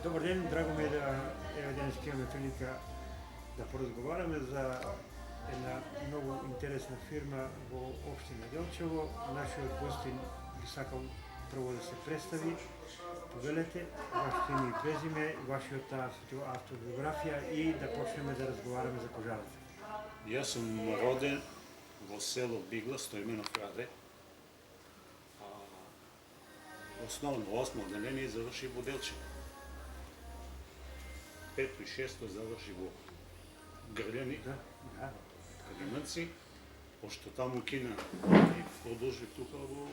Добар ден, драго ми е да денес имаме прилика да поразговараме за една многу интересна фирма во општина Делчево. Нашиот гостин би сакал прво да се представи. Повелете вашето име и презиме, вашиот автобиографија и да почнеме да разговараме за кожарата. Јас сум роден во село Бигла, Стоименов краде. Основно 8 одделение заврши во Делчево. 5 и 6 заврши во Грљани, Калинаци, пошто таму кина и продолжи тука во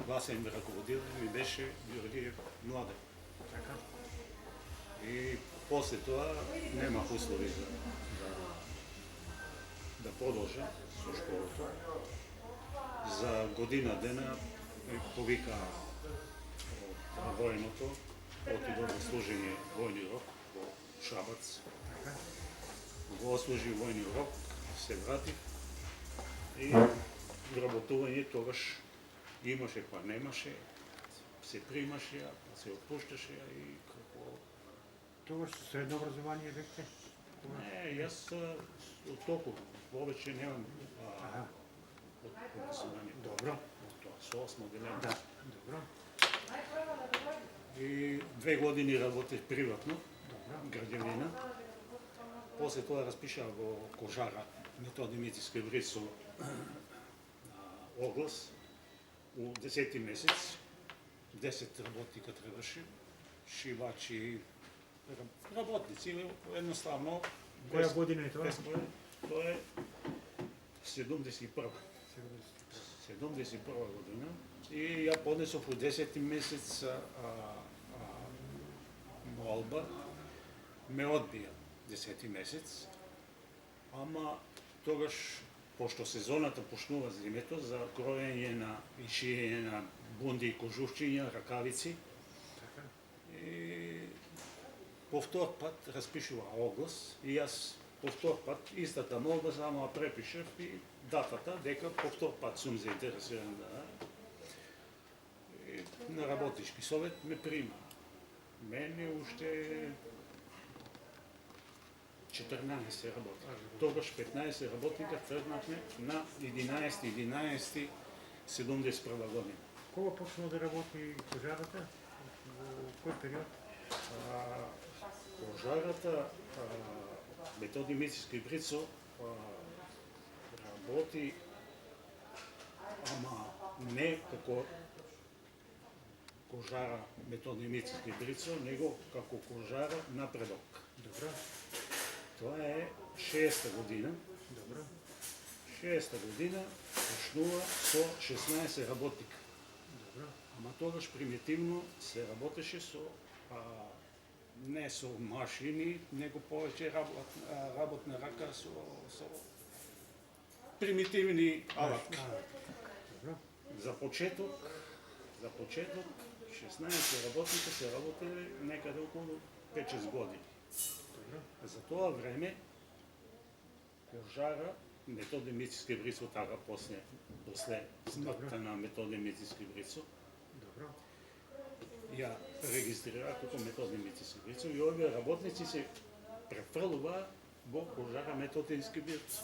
гласен раководител ми беше Георгиев Младен. Така. И после тоа немах услови да продолжам со школата. За година дена повика од војното, отидов во служење војни рок во Шабац. Го служи војни рок, се вратив и вработување тогаш имаше, па немаше, се примаше, па се отпушташе и како... Тогаш средно образование бевте? Не, јас од толку повеќе немам образование. Добро. Тоа со 8 одделение. Да, добро. И 2 години работев приватно, Добро. граѓевина. После тоа распишав во кожара Методи Мицевски Брицо оглас. У 10 месец 10 работника требаше, шивачи, работници, едноставно. Која година е тоа? Тоа е 71 година. И ја поднесов у 10 месец молба, ме одбија 10 месец, ама тогаш, пошто сезоната почнува зимето за кроење на и шиење на бунди и кожушчиња, ракавици, и повтор пат распишува оглас и јас повтор пат истата молба само препишев и датата дека повтор пат сум заинтересиран на работнички совет ме прима. Мене уште 14 работника. Тогаш 15 работника тргнавме на 11.11.71 година. Кога почнува да работи кожарата? Во кој период? Кожарата Методи Мицевски Брицо работи, ама не како кожара Методи Мицевски Брицо, него како кожара Напредок. Добро. Тоа е 6-та година. Добро. 6-та година почнува со 16 работника. Добро. Ама тогаш примитивно се работеше со не со машини, него повеќе работна рака со примитивни алатки. Добро. За почеток 16 работника се работеле некаде околу 5-6 години. Добро. За тоа време кожара Методи Мицевски Брицо, така после смртта на Методи Мицевски Брицо, Добро. ја регистрира како Методи Мицевски Брицо и овие работници се префрлува во кожара Методински Брицо,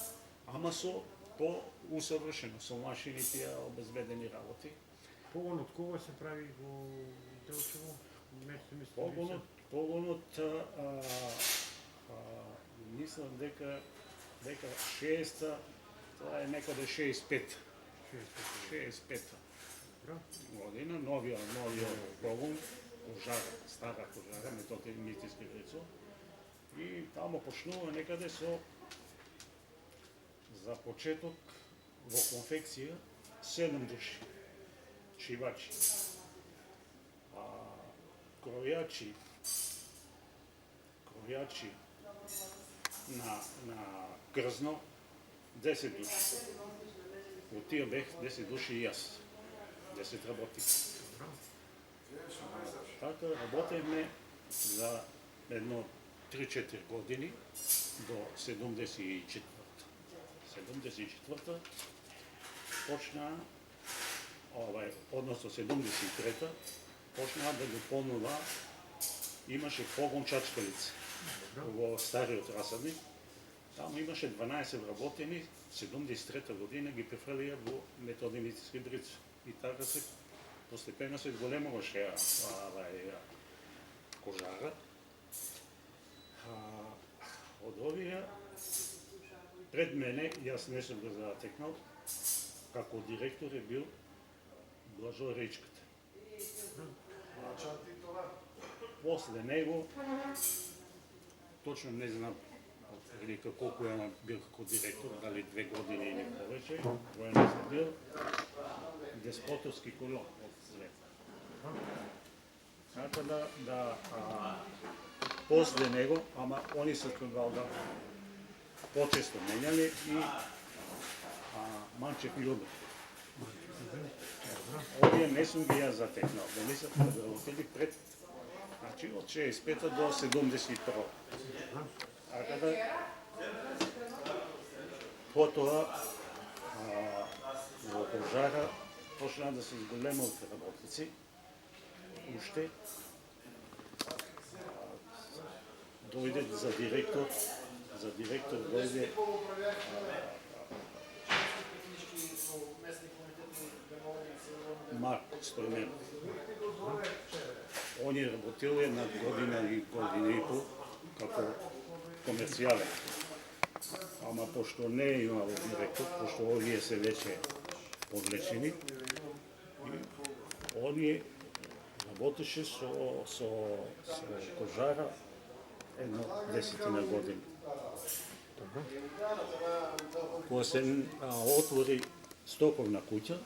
ама со по-усовршено, со машините обезбедени работи. Погон од кого се прави во Делчево? Погонот мислам дека 6-та, тоа е некаде 65 година, новија погон, кожара, стара кожара, Методи Мицевски Брицо. И тамо почнува некаде со за почеток во конфекција 7 души. Шивачи, кројачи на крзно 10 души. Од тие бех 10 души и јас. 10 работници. Така работевме за едно 3-4 години до 74. 74 почна односно 73-та почнаа да дополнува имаше погон чачкалица во стариот расадник. Таму имаше 12 вработени, 73 година ги префрлија во Методи Мициски Брицо. И така се постепено се зголемуваше кожара. Од овие, пред мене, јас не сум го затекнал, како директор е бил Блажо Речката. После него, точно не знам велика колку ја бил како директор, дали 2 години или повеќе, военен се бил Деспотовски колон од свет. Така да после него, ама они се валда почесто менјали и Манчев Љубов. Овие не сум ги ја затекнал, да не се работели пред, значи од 65 до 71. Така да потоа во кожара почнаа да се зголемат работници, уште дојде за директор дојде Марко Стојменов. Он е работил една година и пол како комерцијален. Ама пошто не е имало директор, пошто овие се веќе одвлечени, оние работеше со кожара едно 10 години. Кога се отвори стоковна куќа,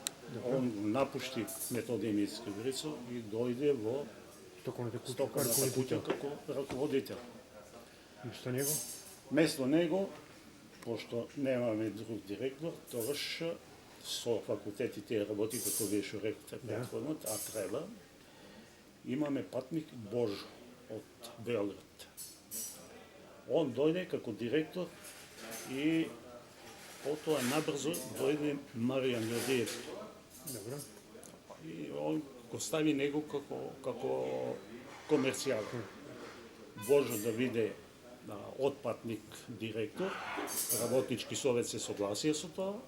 он напушти Методи Мициски Брицо и дојде во стоковната куќа како раководител. Место него, пошто немаме друг директор, тогаш со факултетите работи, како беше рекоте претходно, а треба, имаме патник Божо од Белград. Он дојде како директор и потоа набрзо дојде Маријан Ѓордиевски. И он го стави него како комерцијален. Божо да биде отпатник директор, работнички совет се согласија со тоа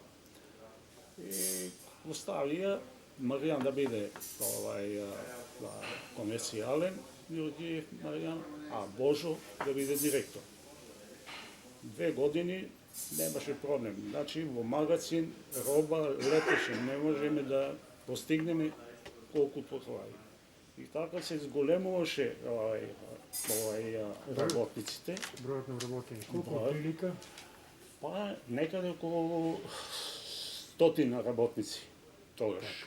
и го ставија Маријан да биде комерцијален, Ѓордиев Маријан, а Божо да биде директор. 2 години немаше проблем. Значи во магазин роба летеше, не можеме да постигнеме колкуто тоа. И така се зголемуваше работниците. Бројот на вработени колку прилика? Па некаде околу 100 работници тогаш.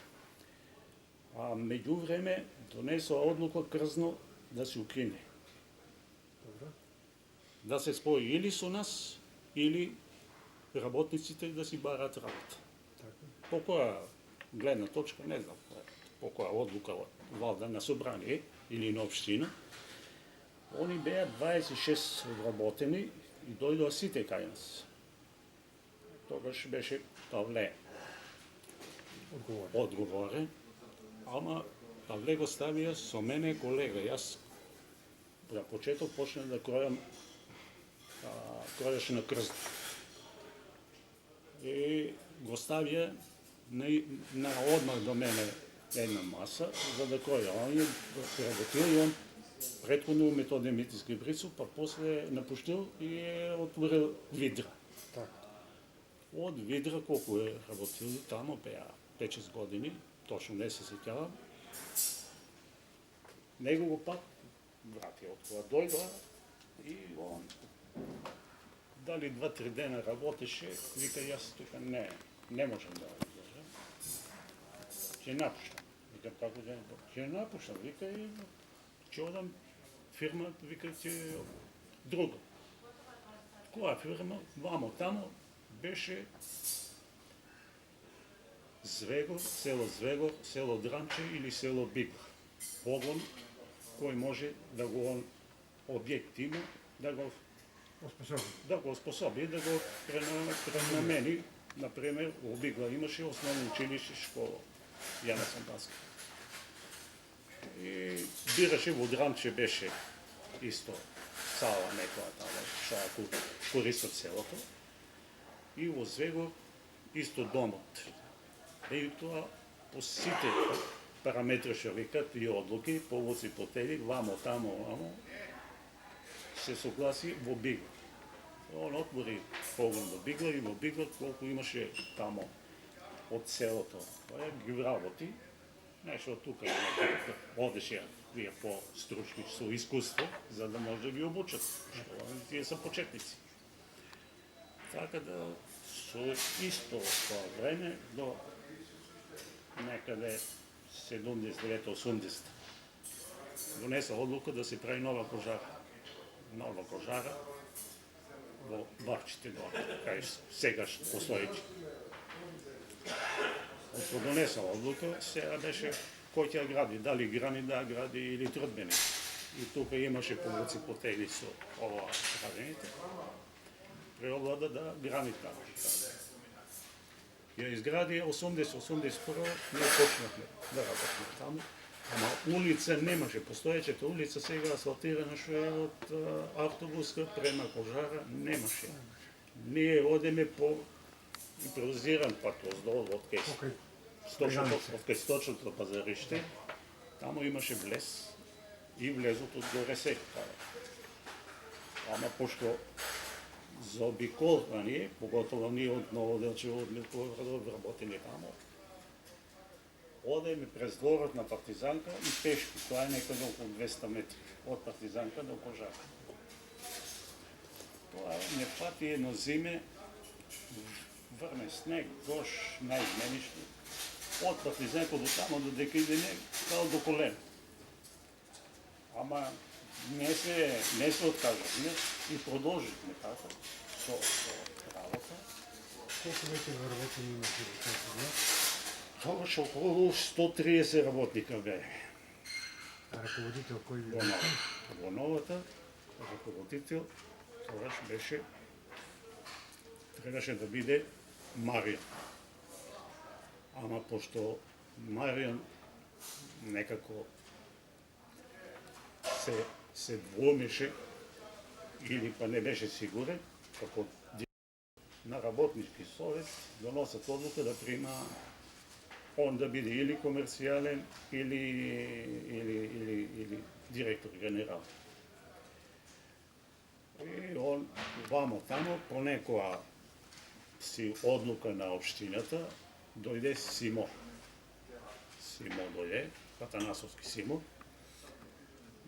А меѓувреме донесоа одлука крзно да се укине. Да се спои или со нас, или работниците да си барат работа. По која гледна точка, не знам, по која одлука валда на собрание или на општина, они беа 26 вработени и дојдоа сите кај нас. Тогаш беше Павле одговорен, ама Павле го ставија со мене колега. Јас за почеток почнав да кројаше на крст. И го ставија на одмах до мене една маса, за да кроја. Он е работил и он претходно Методи Мициски Брицо, па после напуштил и е отворил Видра. Од Видра колку е работил тамо, беа 5-6 години, точно не се сеќавам. Него го пак врати од кога дојдоа и он дали 2-3 дена работеше, вика јас тука не можам да одржам. Ќе напуштам. Викам како ќе напуштам, вика и ќе одам фирма, вика ќе друга. Која фирма? Вамо тамо беше Звегор, село Звегор, село Дранче или село Бигла. Погон кој може да го објект има, да гооспособи, да го пренамени. Например, во Бигла имаше основно училище, школа, Јана Самбанска. И бираше во Дранче беше исто сала некоја тamo, што ако користат селото. И во Звегор исто домот. И тоа по сите параметри што викат и одлуки, повоци потели, вамо, тамо, вамо, се согласи во Бигла. Он отвори погон во Бигла и во Бигла колку имаше тамо од селото. Тоа ги вработи. Нешто тука одеше вие по-стручни со искуство, за да може да ги обучат. Што тие се почетници. Така да со исто тоа време до некаде 79-80 донеса одлука да се прави нова кожара. Нова кожара во Барчите долу, кај сегаш постоечи. Ако донеса одлука, сега беше кој ќе гради, дали грани да гради или трудбени. И тука имаше помоци потели со ова градените. Преовлада да грани тамо. Ја изгради 80-81, ние почнахме да работиме таму. Ама улица немаше, постоечата улица сега асфалтирана што е од автобуска према Кожара, немаше. Ние одеме по импровизиран пат оздолу од кај сточното пазариште, тамо имаше влез и влезот од горе сега. Ама пошто заобиколвани, поготово ние од Ново Делчево, од Милковградов работени тамо, одеме през дворот на Партизанка и пешки, тоа е некаде околу 200 метри од Партизанка до Кожара. Тоа не пати едно зиме, врне снег, гош, најизменишно. Од Партизанка до тамо до дека иде не, као до колен. Ама не се откажавме и продолживме така со работа. Колку веќе вработени имате во тази? Тогаш околу 130 работника бе. А раководител кој ви Во новата раководител тогаш беше, требаше да биде Маријан. Ама пошто Маријан некако се двомеше или па не беше сигурен, како на работнички совет доносат одлука да прима он да биде или комерцијален или директор генерал. И он вамо тамо по некоја си одлука на општината дојде Симо. Симо дојде, Атанасовски Симо.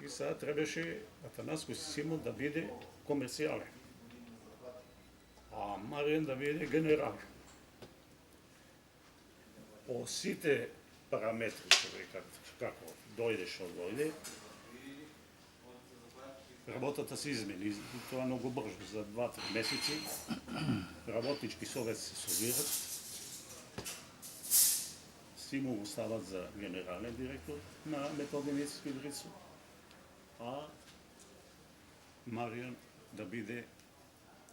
И сега требаше Атанасовски Симо да биде комерцијален, а Маријан да биде генерал. По сите параметри, што викат, како дојде што дојде, работата се измени, тоа многу брзо, за 2-3 месеци. Работнички совет се собират, Симо го стават за генерален директор на Методни медицински Брицо, а Маријан да биде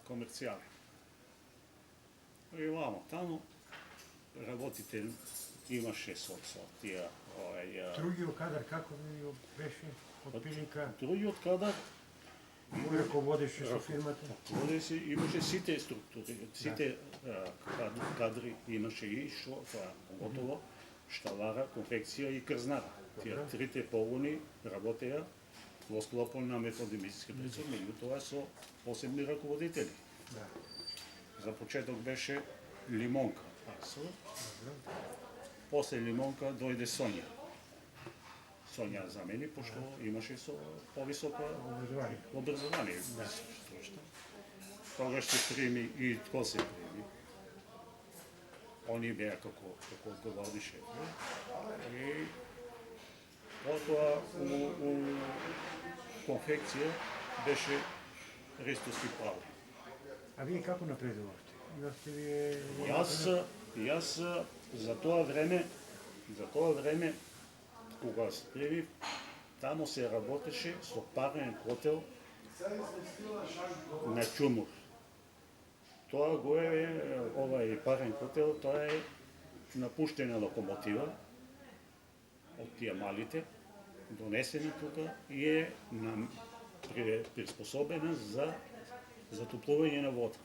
комерцијален. И вамо тамо работите имаше со тие Другиот кадар како ви беше од Пилинка? Другиот кадар Кој раководеше со фирмата? водеше, имаше сите структури, сите кадри имаше и што тоа готово шталара, конфекција и крзнара. Тие трите погони работеа во склопот на Методни медицински Брицо, меѓутоа со посебни раководители. За почеток беше Лимонка. После Лимонка дојде Сонја. Сонја замени, пошто имаше со повисоко образование. Тогаш се прими и тко се прими. Они беа како одговорни шефи. И потоа у конфекција беше Ристовски Павле. А вие како напредувавте? Имавте вие... Јас за тоа време, кога се примив, тамо се работеше со парен котел на чумур. Тоа го е, овај парен котел, тоа е напуштена локомотива од тие малите, донесени тука и е приспособена за затоплување на вода.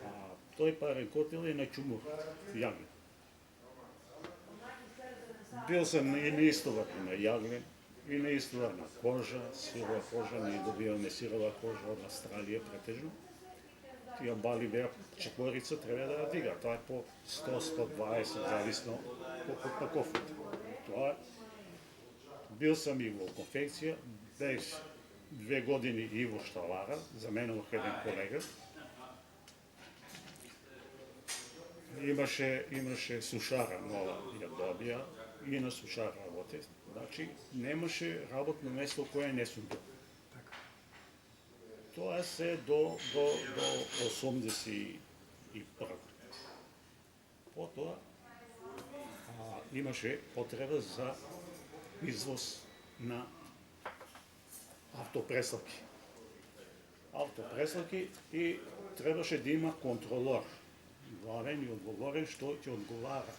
А тој парен котел е на чумур јаглен. Бил сам и на истовар на јаглен, и на истовар на кожа, сирова кожа, ние добиваме сирова кожа од Австралија претежно. Тие бали беа четворица, треба да ја дига. Тоа е по 100-120, зависно колку пакофот. Тоа бил сам и во конфекција, беш 2 години и во шталара, заменував еден колега. Имаше сушара нова, ја добија, и на сушар работе. Значи, немаше работно место кое не сум бил. Тоа се до 81. Потоа имаше потреба за извоз на автопреслаки. И требаше да има контролор, главен и одговорен, што ќе одговара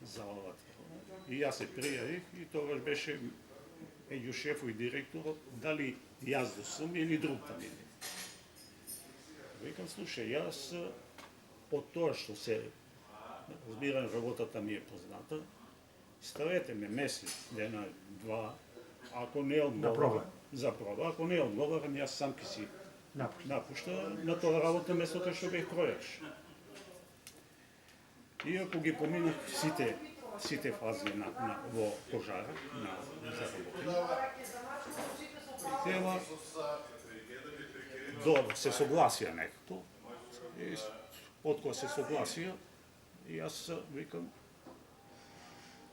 за ова. И јас се пријавив и тогаш беше меѓу шефот и директорот дали јас да сум или друг да биде. Викам, слушај, јас од тоа што се разбирам, работата ми е позната, ставете ме месец, дена, два, ако не одговарам, за проба, ако не одговарам, јас сам ке си напушта на тоа работа место кај што бех пројаш. Иако ги поминах сите фази во пожара, за работа. Тема добро, се согласија некако. И откога се согласија, јас викам,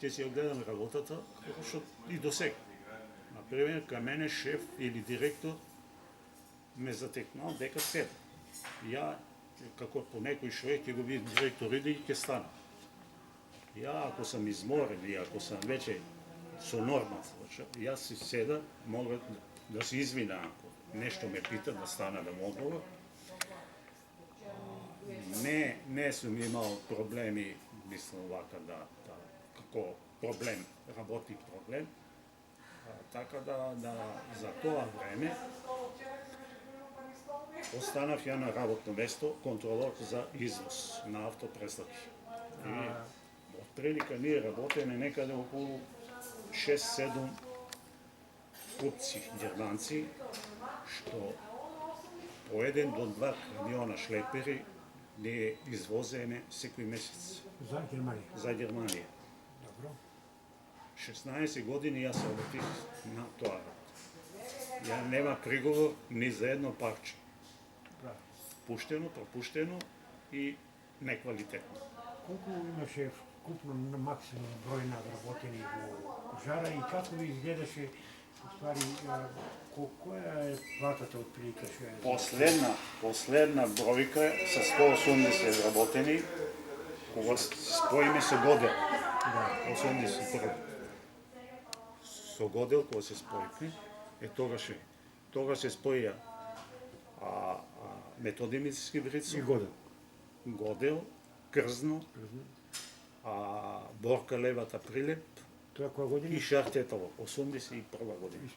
ќе си ја гледам работата, како што и до сега. Например, кај мене шеф или директор ме затекнал дека седа. Ја, како по некој човек, ќе го види директор иде и ќе стана. Ја, ако сам изморен и ако сам веќе со норма, јас си седа, мога да се извина ако нешто ме пита, да стана да му одговор. Не сум имал проблеми, мислам вака како проблем, работник проблем. Така да за тоа време останав ја на работно место контролор за извоз на автопреслаки. И отприлика ние работеме некаде околу 6-7 купци германци, што по 1 до 2 камиона шлепери ние извоземе секој месец. За Германија? За Германија. Добро. 16 години јас работих на тоа работа. Ја нема приговор ни за едно парче. Пуштено, пропуштено и неквалитетно. Колку имаше вкупно на максимум број на вработени во пожара и како ви изгледаше, ствари, која е платата од прилика што е? Последна бројка со 180 вработени, кога се споиме со Годел. 81. Со Годел, кога се споиме, тогаш се споја Методи Мицевски Брицо, И Годел. Годел, Крзно, Борка Левата Прилеп Тоа која година? и Шартетово, 81 година.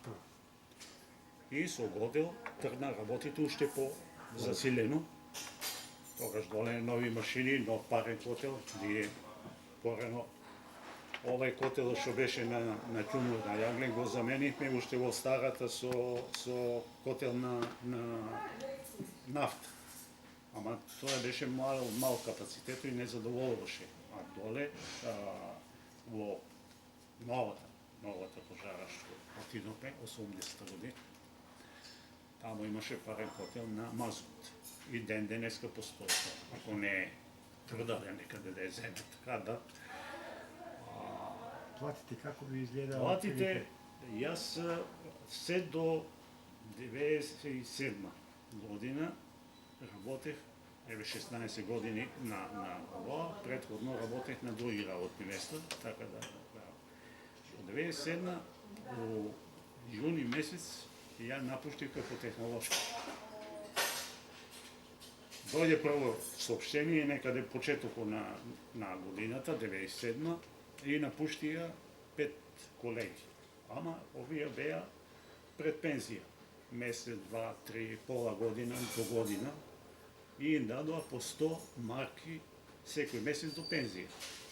И со Годел тргна работите уште по засилено. Тогаш доле нови машини, нов парен котел, ние порано овај котел што беше на чумур на јаглен го заменивме уште во старата со котел на нафта. Ама тоа беше мал капацитет и не задоволуваше. А доле во новата пожара што отидовме 80-та година, таму имаше парен котел на мазут. И ден денеска постои. Ако не е продаден некаде да е земе, така да. Платите како ви изгледа? Платите, јас се до 97 година работех, 16 години на ова, претходно работех на други работни места, така да. Од 97 во јуни месец ја напуштив како технолошки. Дојде прво соопштение некаде почетокот на годината, 97 и напуштија 5 колеги. Ама овие беа пред пензија. Месец, два, три, пола година, до година. И им дадоа по 100 марки секој месец до пензија.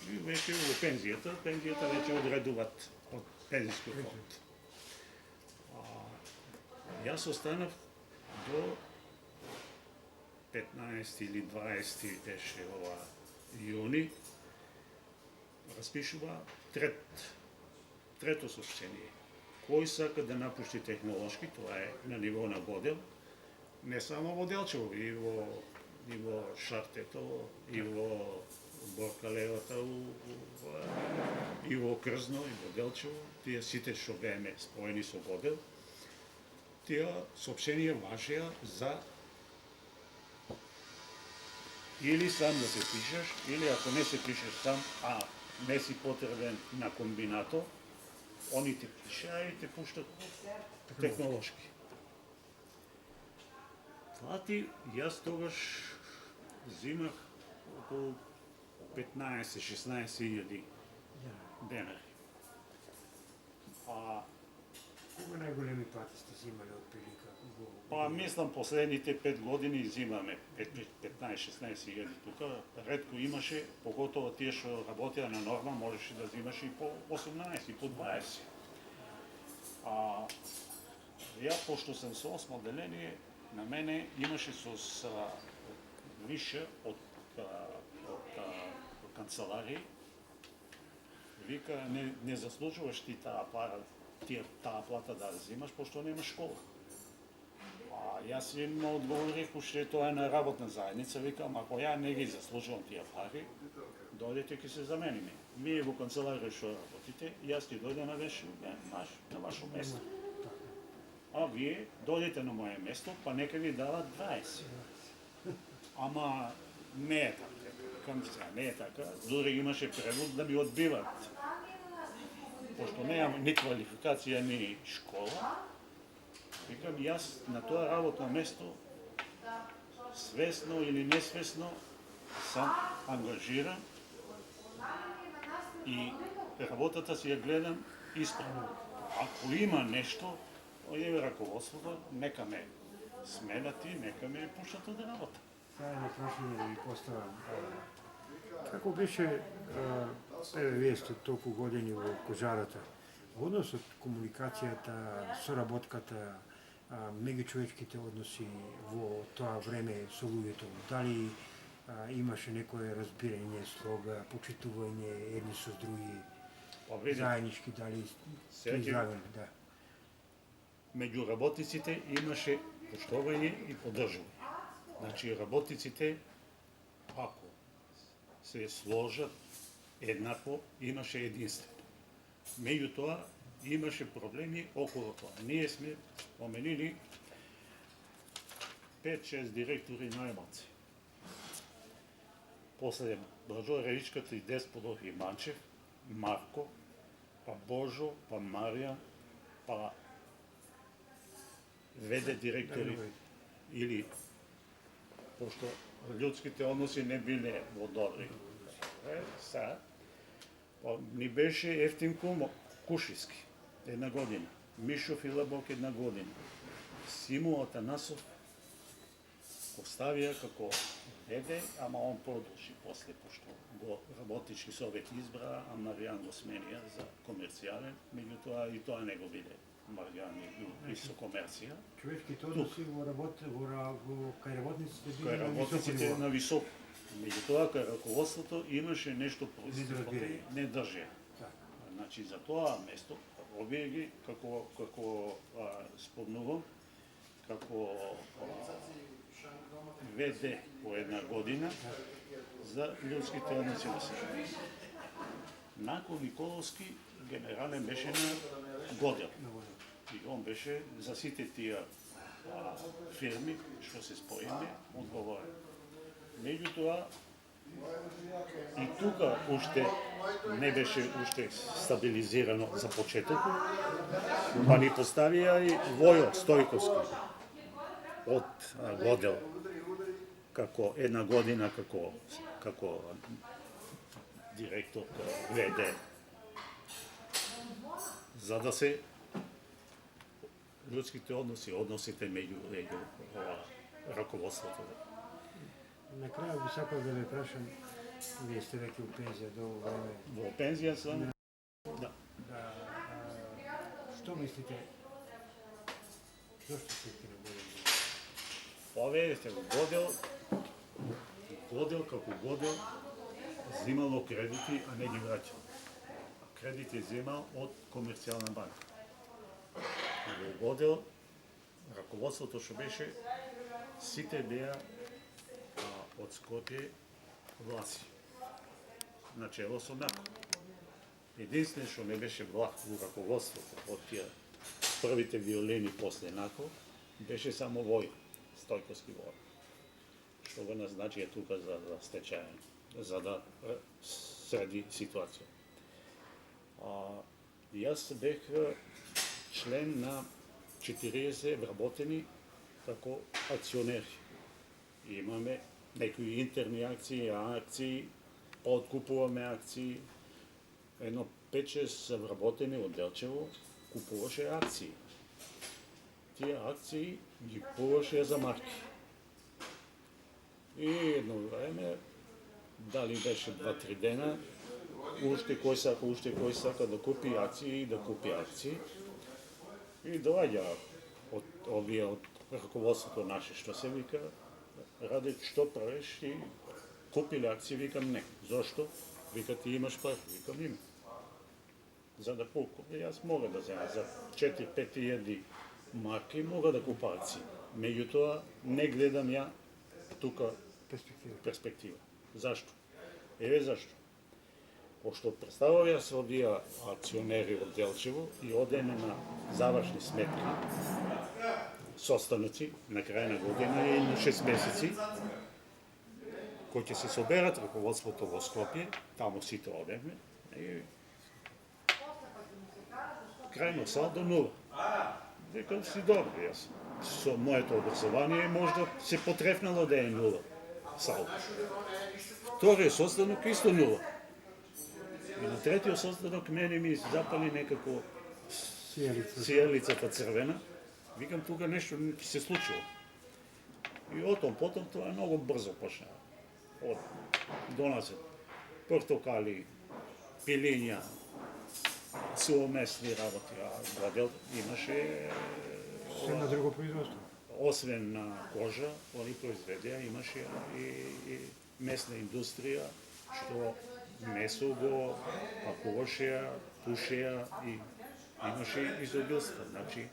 И веќе во пензијата веќе одредуваат од пензијскиот фонд. Јас останав до 15 или 20 беше ова јуни, распишува трето сообщение. Кој сака да напушти технолошки, тоа е на ниво на Годел, не само во Делчево, и во Шартето, и во Боркалевата, и во Крзно, и во Делчево, тие сите што бееме споени со Годел, тие сообщенија важеа за или сам да се пишеш, или ако не се пишеш сам, а не си потребен на комбинато, они те пишеа и те пуштат технолошки. Фати, јас тогаш зимах околу 15-16 илјади денари. Кога најголеми плати сте зимали од прилика? Па мислам последните 5 години зимаме 15-16 илјади тука. Ретко имаше, поготово тие што работеа на норма, можеше да зимаш и по 18 и по 20. Ја, пошто сам со 8 одделение, на мене имаше со више од канцеларии. Вика, не заслужуваш ти таа плата да взимаш, пошто немаш школа. Јас им одговорих, уште тоа е на работна заедница, викам, ако ја не ги заслужувам тие пари, дојдете ќе се замениме. Вие во канцеларија што работите, јас ќе дојдам на ваше место. А вие дојдете на моје место, па нека ви дават 20. Ама не е така. Викам се, не е така. Дури имаше превод да ми одбиват. Пошто немам ни квалификација, ни школа, викам, јас на тоа работно место, свесно или несвесно, сам ангажиран и работата си ја гледам исправно. Ако има нешто, овие раководството, нека ме сменати, нека ме пуштат од работа. Тоа е прашање да ви поставам. Како беше вие толку години во кожарата? Во однос од комуникацијата, соработката, меѓучовечките односи во тоа време со луѓето, дали имаше некое разбирање, слога, почитување едни со други, заеднички, дали сте излагали, да. Меѓу работниците имаше поштовање и поддржување. Значи, работниците, ако се сложат еднакво, имаше единство. Меѓутоа, имаше проблеми околу тоа. Ние сме споменили 5-6 директори најмалци. После Бражо Ревичката и Десподов и Манчев, Марко, па Божо, па Марија, па веде директори или пошто људските односи не биле во добри. Ни беше Евтимко Кушиски, 1 година. Мишо Филабок 1 година. Симо Атанасов го ставија како веде, ама он продолжи после, пошто го работнички совет избра, а Маријан го сменија за комерцијален, меѓутоа и тоа не го биде. Маријан и со комерција. Човечките односи кај работниците биле на работниците на високо. Меѓутоа, кај раководството имаше нешто не држи. Значи, за тоа место, овие ги, како спомнувам, како ВД по 1 година за људските односи на себе. Након Николовски генерален беше на Годел. И он беше за сите тие фирми што се споиме одговорен. Меѓутоа, и тука уште не беше стабилизирано за почетокот, па ни поставија и Војо Стојковски од Годел како 1 година како директор ВД, за да се Ljudskите odnosi, односите меѓу раководството. На крајот би сакал да ве прашам, вие сте веќе у пензија долго време. Во пензија сам. Да. Што мислите? Зошто сте на година? Овие сте годел како годел земало кредити, а не ги враќал. Кредити земал од комерцијална банка. Во годел раководството што беше, сите беа од Скопје власи. Начело со Нако. Единствен што не беше влах во раководството од тие првите виолени после Нако, беше само Вој, Стојковски Вој, што го назначи тука за стечајен, за да среди ситуација. Јас бех член на 40 вработени како акционери. Имаме некои интерни акции, откупуваме акции. Едно 5-6 вработени од Делчево купуваше акции. Тие акции ги купуваше за марки. И едно време, дали беше 2-3 дена, уште кој сака да купи акции. И доаѓа од овие од раководството наше, што се вика, ради што правиш и купиле акции, викам не. Зошто? Вика ти имаш пари, викам има. За да покупи, јас мога да земам за 4-5 илјади марки, мога да купа акции. Меѓутоа, не гледам ја тука перспектива. Зашто? Еве зашто. Пошто представав јас овие акционери од Делчево и одеме на завршни сметки, состаноци на крај на година и на 6 месеци, кои ќе се соберат раководството во Скопје, таму сите одеме, и крајно салдо нула. Викам си добро, јас со моето образование можда се потрефнало да е нула салдо. Вториот состанок исто нула. И на третиот состанок мене ми запали некако сијалицата црвена. Викам тука нешто ќе се случило. И потом тоа многу брзо почна. Донесе портокали, пилиња, сувоместни работи, а годел имаше Се на друго производство. освен на кожа, они произведеа, имаше и месна индустрија, што месо го пакуваше, пушеа и имаше изобилство. Значи,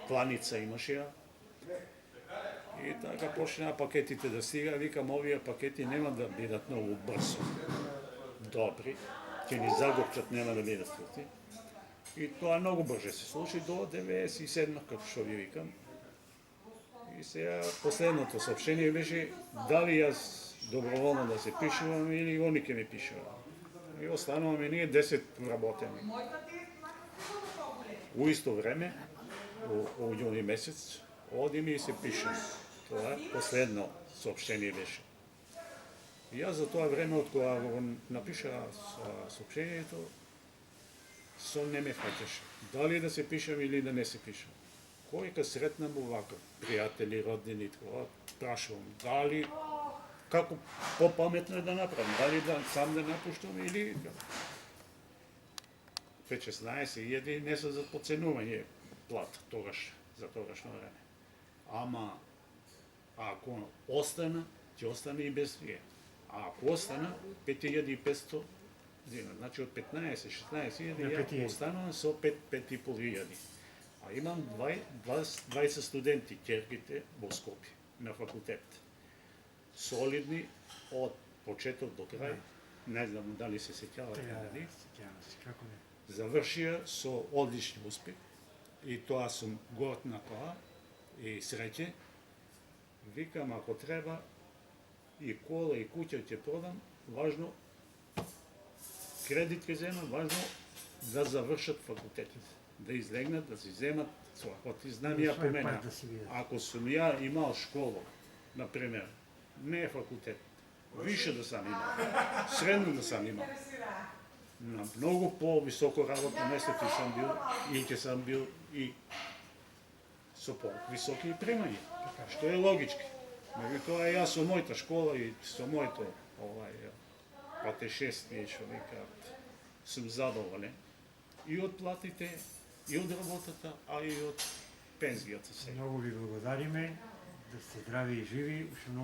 кланица имаше. И така почнаа пакетите да стига, викам овие пакети нема да бидат многу брзо добри, ќе ни загопчат, нема да бидат фрути. И тоа многу брже се случи до 97 како што ви викам. И сега последното сообщение беше дали јас доброволно да се пишувам или они ќе ми пишуват. И остануваме ние 10 вработени. У исто време, во јуни месец, одиме и се пишем. Тоа последно сообщение беше. И јас за тоа време, од кога го напиша сообщението, сон не ме фаќаше. Дали да се пишам или да не се пишам. Кој ка сретнам овака, пријатели, роднини, тоа, прашувам, дали, како попаметно е да направам, дали да сам да напуштам или 5-16 не се за подценување плата тогаш, за тогашно време. Ама, ако остана, ќе остане и без вие. А ако остана, 5500 дина. Значи од 15-16 ја останувам со 5-5.500. А имам 20 студенти, ќерките во Скопје, на факултет. Солидни од почеток до крај. Не знам дали се сеќавате, нели? Како не? Завршија со одлични успех и тоа сум горд на тоа и среќе. Викам, ако треба и кола и куќа ќе продам, важно кредит ќе земам, важно да завршат факултетите, да излегнат, да си земат своја. Оти знам ја по мене. Ако сум ја имал школа, например, не е факултет, више да сам имал, средно да сам имал, на многу по-високо работно место ќе сам бил или ќе сам бил и со високи примања, што е логички. Меѓутоа јас со мојата школа и со моето патешествие, што викаат, сум задоволен и од платите, и од работата, а и од пензијата се. Многу ви благодариме, да сте здрави и живи, уште многу